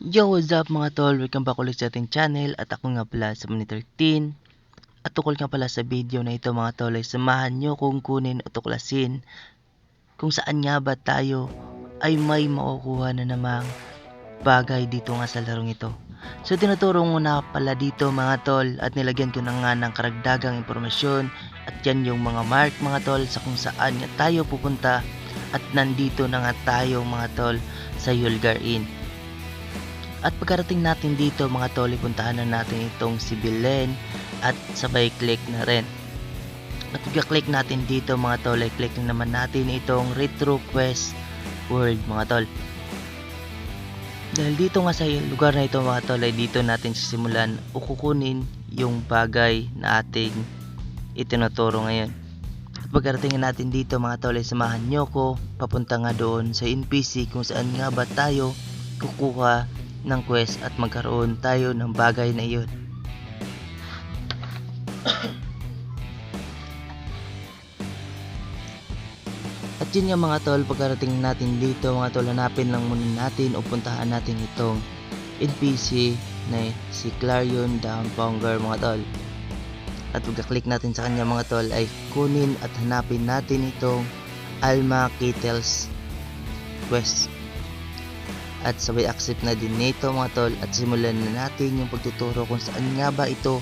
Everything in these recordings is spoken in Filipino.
Yo, what's up mga tol? Welcome back ulit sa ating channel at ako nga pala sa Mani 13. At tukol nga pala sa video na ito mga tol ay samahan nyo kung kunin o tuklasin kung saan nga ba tayo ay may makukuha na namang bagay dito nga sa larong ito. So tinuturo ko na pala dito mga tol at nilagyan ko na nga ng karagdagang impormasyon at yan yung mga mark mga tol sa kung saan nga tayo pupunta at nandito na nga tayo mga tol sa Yulgar Inn. At pagkarating natin dito mga tol, ipuntahan na natin itong si Belen at sabay click na rin. At pagka-click natin dito mga tol, ay click na naman natin itong Retro Quest World mga tol. Dahil dito nga sa lugar na ito mga tol, ay dito natin sisimulan o kukunin yung bagay na ating itinuturo ngayon. At pagkarating natin dito mga tol, ay samahan nyo ko papunta nga doon sa NPC kung saan nga ba tayo kukuha ng quest at magkaroon tayo ng bagay na iyon. At yun nga mga tol, pagkarating natin dito mga tol, hanapin lang muna natin o puntahan natin itong NPC na si Clarion Damponger mga tol. At pagka-click natin sa kanya mga tol ay kunin at hanapin natin itong Alma Kettles quest. At sabay accept na din nito mga tol at simulan na natin yung pagtuturo kung saan nga ba ito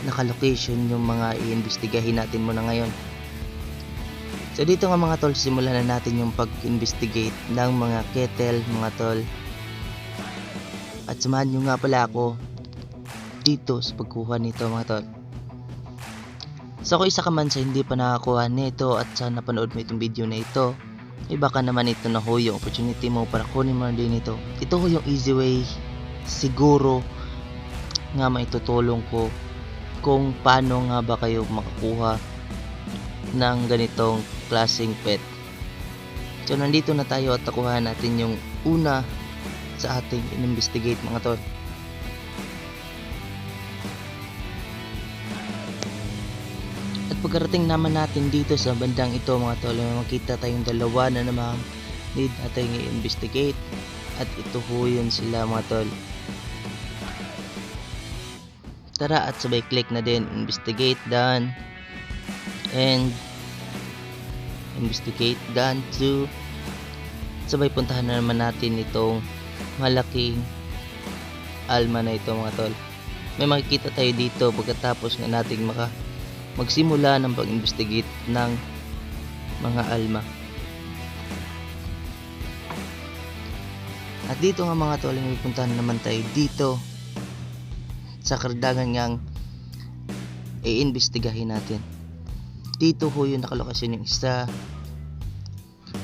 naka-location yung mga i-investigahin natin muna ngayon. So dito nga mga tol, simulan na natin yung pag-investigate ng mga kettle mga tol. At samahan nyo nga pala ako dito sa pagkuha nito mga tol. So kung isa ka man sa hindi pa nakakuha nito at sa napanood mo itong video na ito, baka naman ito na ho yung opportunity mo para kunin mo na din ito. Ito ho yung easy way siguro nga maitutulong ko kung paano nga ba kayo makakuha ng ganitong klaseng pet. So nandito na tayo at nakuha natin yung una sa ating in-investigate mga tol. At pagkarating naman natin dito sa bandang ito mga tol, may makita tayong dalawa na namang need natin i-investigate. At ito ho yun sila mga tol. Tara at sabay click na din, investigate done. And investigate done too. Sabay puntahan na naman natin itong malaking alma na ito mga tol. May makikita tayo dito pagkatapos nga nating magsimula ng pag-investigate ng mga alma. At dito nga mga tol, may puntahan naman tayo dito sa karagdagan ngang i-investigahin natin. Dito ho yung nakalokasyon yung isa.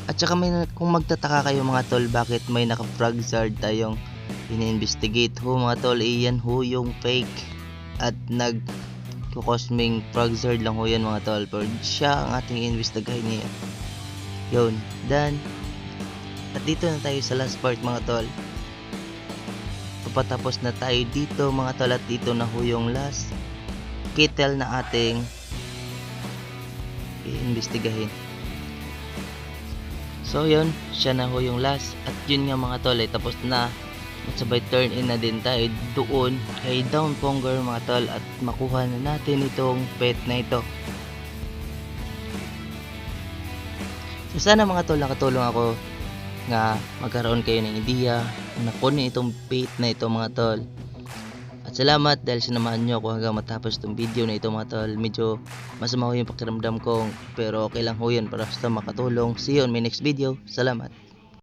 At saka kung magtataka kayo mga tol, bakit may naka-frogzard tayong in-investigate ho mga tol, iyan ho yung fake at cosming frogzard lang ho yan mga tol, pero siya ang ating investigahin ngayon. Yun, done. At dito na tayo sa last part mga tol. Papatapos na tayo dito mga tol, at dito na ho yung last kettle na ating i-investigahin. So yun, siya na ho yung last. At yun nga mga tol ay tapos na. At sabay turn in na din tayo doon kay Damponger mga tol at makuha na natin itong pet na ito. So sana mga tol nakatulong ako nga magkaroon kayo ng ideya na kunin itong pet na ito mga tol. At salamat dahil sinamahan nyo ako hanggang matapos itong video na ito mga tol. Medyo masama ho yung pakiramdam ko pero okay lang ho yun para basta makatulong. See you on my next video. Salamat.